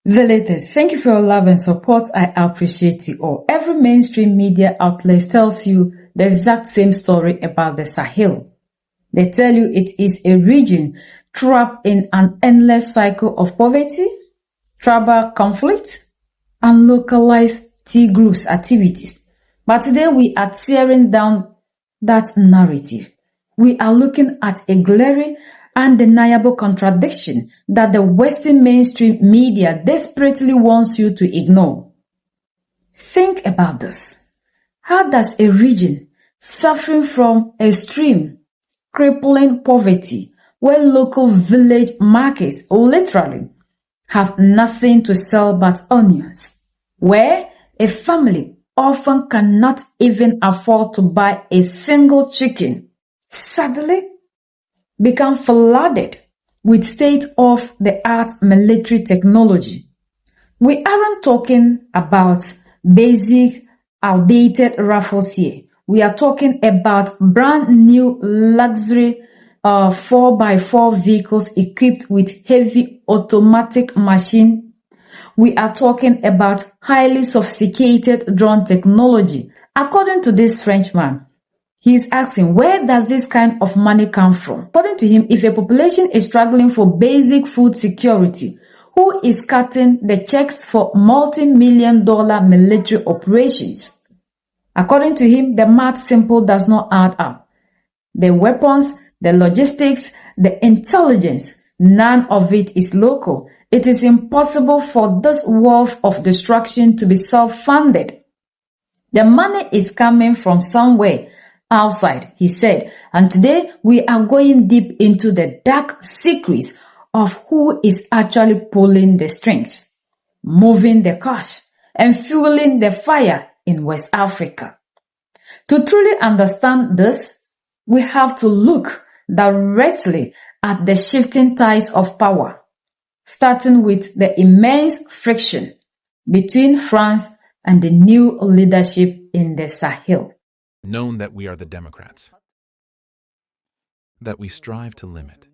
The latest. Thank you for your love and support. I appreciate you all. Every mainstream media outlet tells you the exact same story about the Sahel. They tell you it is a region trapped in an endless cycle of poverty, tribal conflict, and localized T groups activities. But today we are tearing down that narrative. We are looking at a glaring, undeniable contradiction that the Western mainstream media desperately wants you to ignore. Think about this. How does a region suffering from extreme, crippling poverty, where local village markets literally have nothing to sell but onions, where a family often cannot even afford to buy a single chicken, suddenly become flooded with state-of-the-art military technology? We aren't talking about basic, outdated rifles here. We are talking about brand new luxury 4x4 vehicles equipped with heavy automatic machine. We are talking about highly sophisticated drone technology. According to this Frenchman, he is asking, where does this kind of money come from? According to him, if a population is struggling for basic food security, who is cutting the checks for multi-million-dollar military operations? According to him, the math simple does not add up. The weapons, the logistics, the intelligence, none of it is local. It is impossible for this wealth of destruction to be self-funded. The money is coming from somewhere outside, he said, and today we are going deep into the dark secrets of who is actually pulling the strings, moving the cash, and fueling the fire in West Africa. To truly understand this, we have to look directly at the shifting tides of power, starting with the immense friction between France and the new leadership in the Sahel. Known that we are the Democrats, that we strive to limit.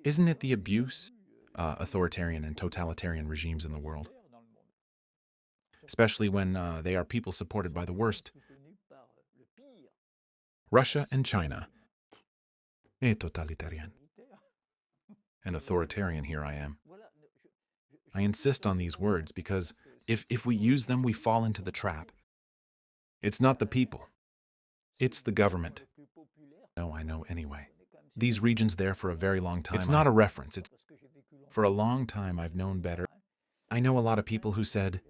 Isn't it the abuse, authoritarian and totalitarian regimes in the world? Especially when they are people supported by the worst. Russia and China. Totalitarian. And authoritarian here I am. I insist on these words because if we use them, we fall into the trap. It's not the people. It's the government. No, I know anyway. These regions there for a very long time. It's not a reference. It's for a long time I've known better. I know a lot of people who said,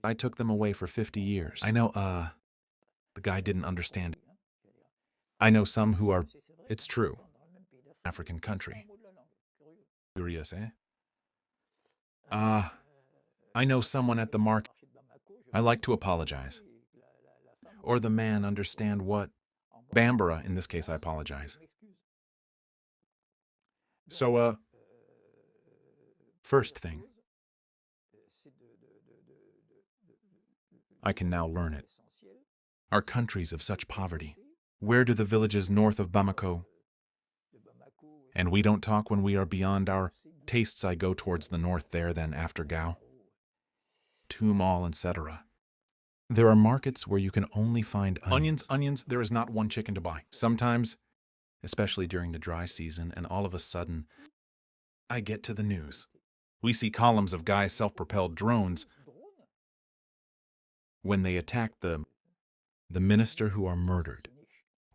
I took them away for 50 years. I know, the guy didn't understand. I know some who are, it's true, African country. Curious, eh? I know someone at the market. I like to apologize. Or the man understand what? Bambara, in this case, I apologize. So, first thing, I can now learn it. Our countries of such poverty. Where do the villages north of Bamako? And we don't talk when we are beyond our tastes. I go towards the north there, then after Gao, Tumal, etc. There are markets where you can only find onions. There is not one chicken to buy. Sometimes, especially during the dry season, and all of a sudden, I get to the news. We see columns of guys' self-propelled drones when they attack the minister who are murdered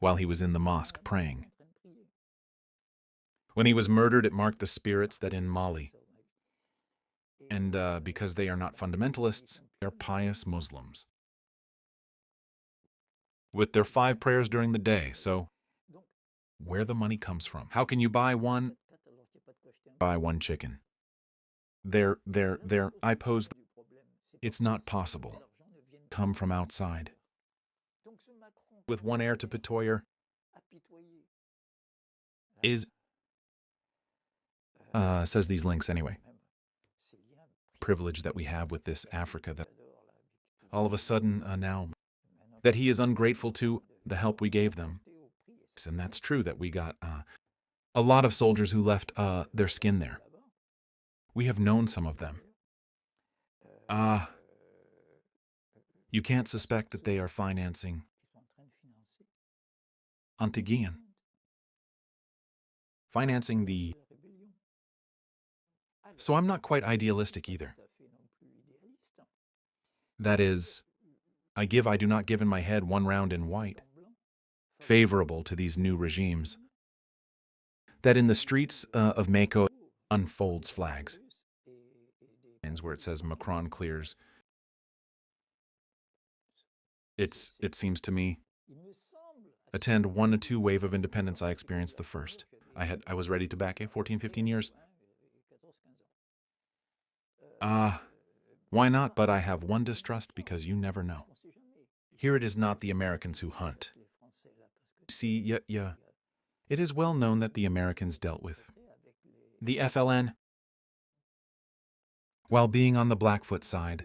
while he was in the mosque praying. When he was murdered, it marked the spirits that in Mali. And because they are not fundamentalists, they're pious Muslims. With their 5 prayers during the day. So, where the money comes from? How can you buy one chicken? I pose, it's not possible. Come from outside. With one heir to pitoyer is, says these links anyway. Privilege that we have with this Africa that all of a sudden now that he is ungrateful to the help we gave them. And that's true that we got a lot of soldiers who left their skin there. We have known some of them. Ah, you can't suspect that they are financing Antiguan. Financing the... So I'm not quite idealistic either. That is, I do not give in my head one round in white, favorable to these new regimes, that in the streets of Mako unfolds flags, where it says Macron clears. It seems to me, attend 1 to 2 wave of independence I experienced the first. I was ready to back it 14, 15 years. Why not? But I have one distrust because you never know. Here it is not the Americans who hunt. See, it is well known that the Americans dealt with the FLN while being on the Blackfoot side.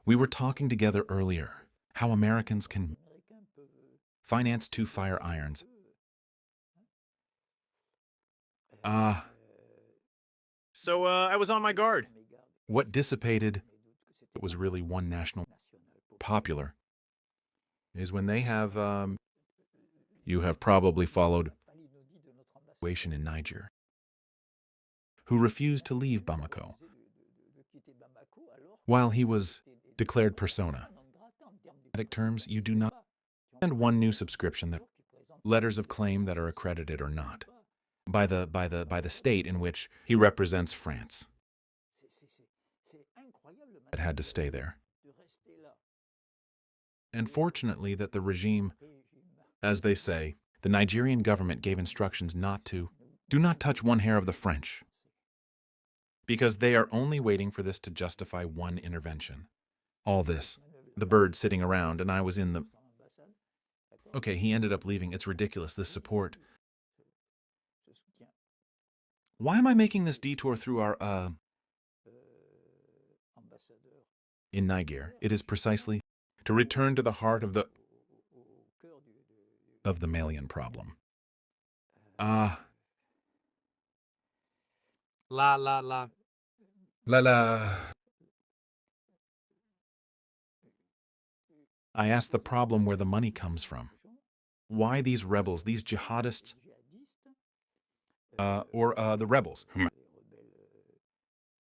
We were talking together earlier how Americans can finance 2 fire irons. So I was on my guard. What dissipated, it was really one national popular, is when they have, you have probably followed, in Niger, who refused to leave Bamako, while he was declared persona. In terms, you do not send 1 new subscription that letters of claim that are accredited or not by the state in which he represents France. It had to stay there. And fortunately that the regime, as they say, the Nigerian government gave instructions do not touch 1 hair of the French, because they are only waiting for this to justify 1 intervention. All this, the bird sitting around, and I was in the... Okay, he ended up leaving. It's ridiculous, this support. Why am I making this detour through our, in Niger? It is precisely to return to the heart of the Malian problem. La. I asked the problem where the money comes from. Why these rebels, these jihadists, or the rebels,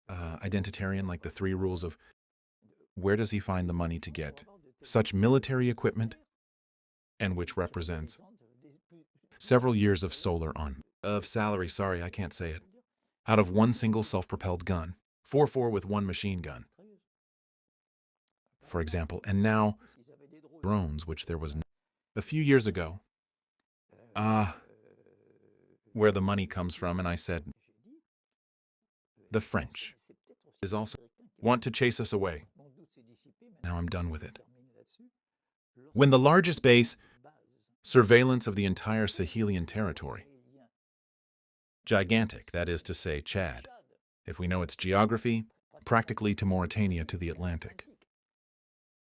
identitarian, like the 3 rules of where does he find the money to get such military equipment, and which represents several years of salary, sorry, I can't say it, out of 1 single self-propelled gun, 4 with 1 machine gun, for example, and now drones, which there was a few years ago. Where the money comes from, and I said, the French is also want to chase us away. Now I'm done with it. When the largest base, surveillance of the entire Sahelian territory, gigantic, that is to say, Chad, if we know its geography, practically to Mauritania to the Atlantic.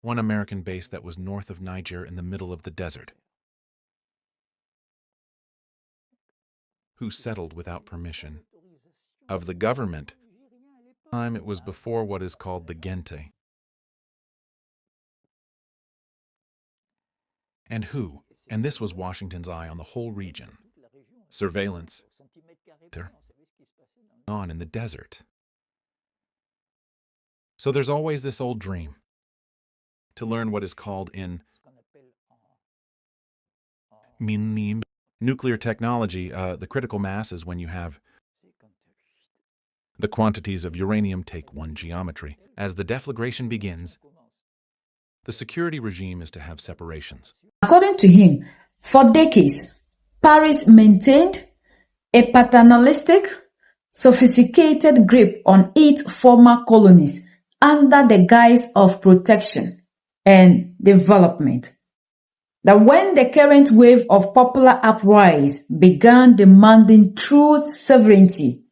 1 American base that was north of Niger in the middle of the desert, who settled without permission of the government. It was before what is called the Gente. And who, and this was Washington's eye on the whole region, surveillance on in the desert. So there's always this old dream to learn what is called in nuclear technology, the critical mass is when you have the quantities of uranium take 1 geometry. As the deflagration begins, the security regime is to have separations. According to him, for decades, Paris maintained a paternalistic, sophisticated grip on its former colonies under the guise of protection and development. That when the current wave of popular uprising began demanding true sovereignty,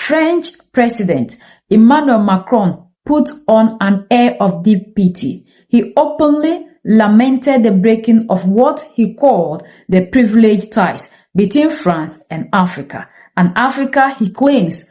French President Emmanuel Macron put on an air of deep pity. He openly lamented the breaking of what he called the privileged ties between France and Africa. And Africa, he claims,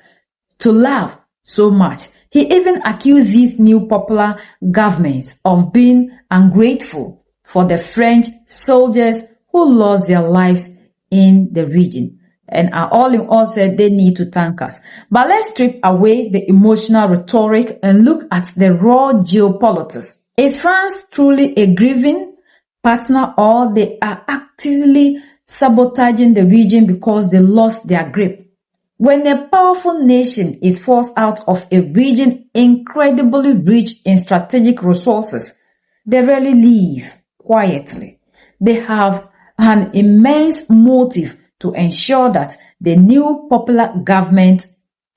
to love so much. He even accused these new popular governments of being ungrateful for the French soldiers who lost their lives in the region and are all in all said they need to thank us. But let's strip away the emotional rhetoric and look at the raw geopolitics. Is France truly a grieving partner, or they are actively sabotaging the region because they lost their grip? When a powerful nation is forced out of a region incredibly rich in strategic resources, they rarely leave quietly. They have an immense motive to ensure that the new popular government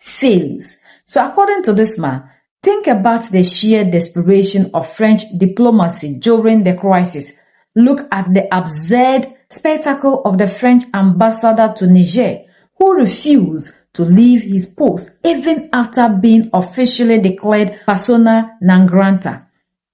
fails. So according to this man, think about the sheer desperation of French diplomacy during the crisis. Look at the absurd spectacle of the French ambassador to Niger, who refused to leave his post even after being officially declared persona non grata.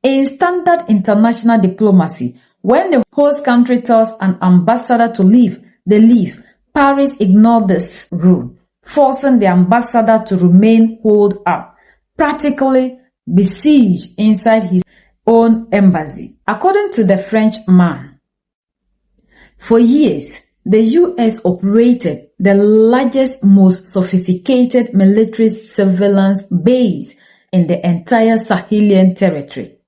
In standard international diplomacy, when the host country tells an ambassador to leave, they leave. Paris ignored this rule, forcing the ambassador to remain holed up, practically besieged inside his own embassy. According to the French man, for years, the US operated the largest, most sophisticated military surveillance base in the entire Sahelian territory,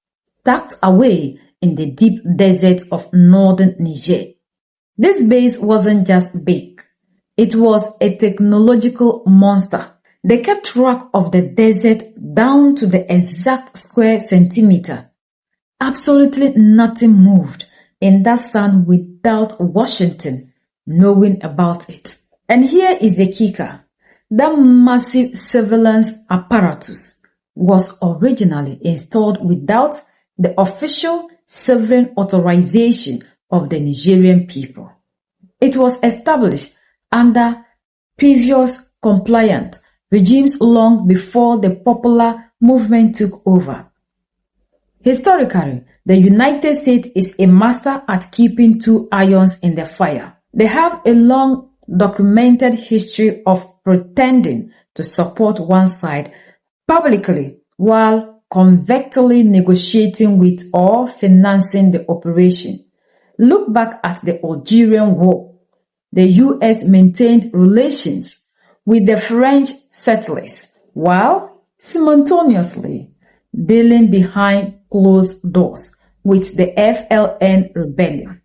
tucked away in the deep desert of northern Niger. This base wasn't just big, it was a technological monster. They kept track of the desert down to the exact square centimeter. Absolutely nothing moved in that sun without Washington knowing about it. And here is the kicker. That massive surveillance apparatus was originally installed without the official sovereign authorization of the Nigerian people. It was established under previous compliant regimes long before the popular movement took over. Historically, the United States is a master at keeping two irons in the fire. They have a long documented history of pretending to support one side publicly while covertly negotiating with or financing the operation. Look back at the Algerian War. The US maintained relations with the French settlers while simultaneously dealing behind closed doors with the FLN rebellion.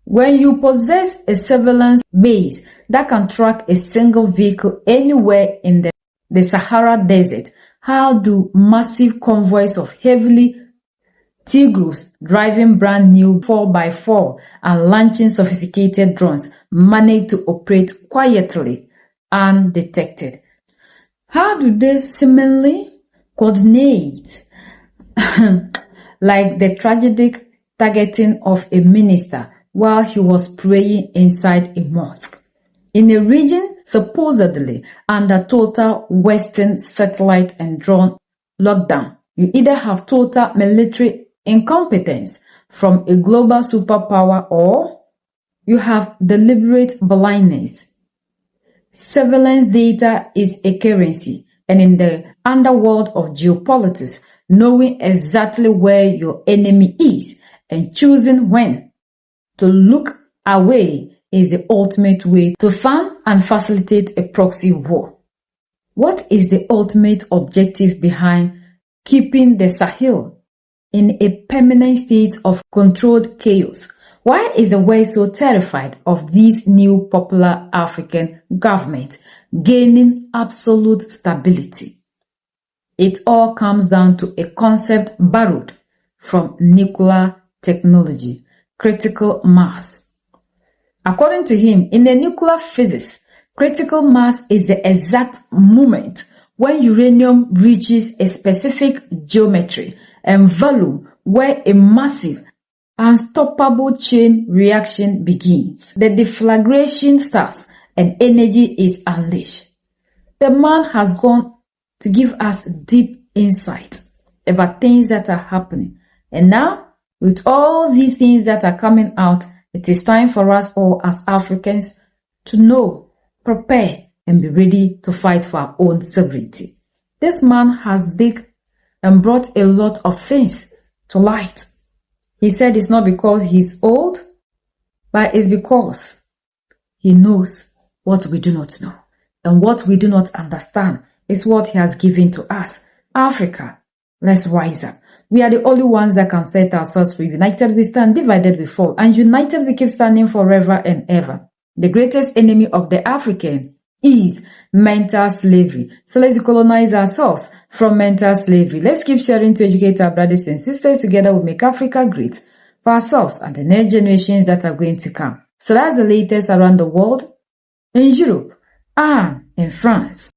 When you possess a surveillance base that can track a single vehicle anywhere in the Sahara Desert, how do massive convoys of heavily Tigers driving brand new 4x4 and launching sophisticated drones manage to operate quietly undetected? How do they seemingly coordinate like the tragic targeting of a minister while he was praying inside a mosque in a region supposedly under total Western satellite and drone lockdown? You either have total military incompetence from a global superpower or you have deliberate blindness. Surveillance data is a currency, and in the underworld of geopolitics, knowing exactly where your enemy is and choosing when to look away is the ultimate way to fund and facilitate a proxy war. What is the ultimate objective behind keeping the Sahel in a permanent state of controlled chaos? Why is the West so terrified of these new popular African governments gaining absolute stability? It all comes down to a concept borrowed from nuclear technology: critical mass. According to him, in the nuclear physics, critical mass is the exact moment when uranium reaches a specific geometry and volume where a massive, unstoppable chain reaction begins. The deflagration starts and energy is unleashed. The man has gone to give us deep insight about things that are happening. And now, with all these things that are coming out, it is time for us all as Africans to know, prepare, and be ready to fight for our own sovereignty. This man has digged and brought a lot of things to light. He said it's not because he's old, but it's because he knows what we do not know. And what we do not understand is what he has given to us. Africa, let's rise up. We are the only ones that can set ourselves free. United we stand, divided we fall. And united we keep standing forever and ever. The greatest enemy of the Africans is mental slavery. So let's colonize ourselves from mental slavery. Let's keep sharing to educate our brothers and sisters. Together we make Africa great for ourselves and the next generations that are going to come. So that's the latest around the world, in Europe and in France.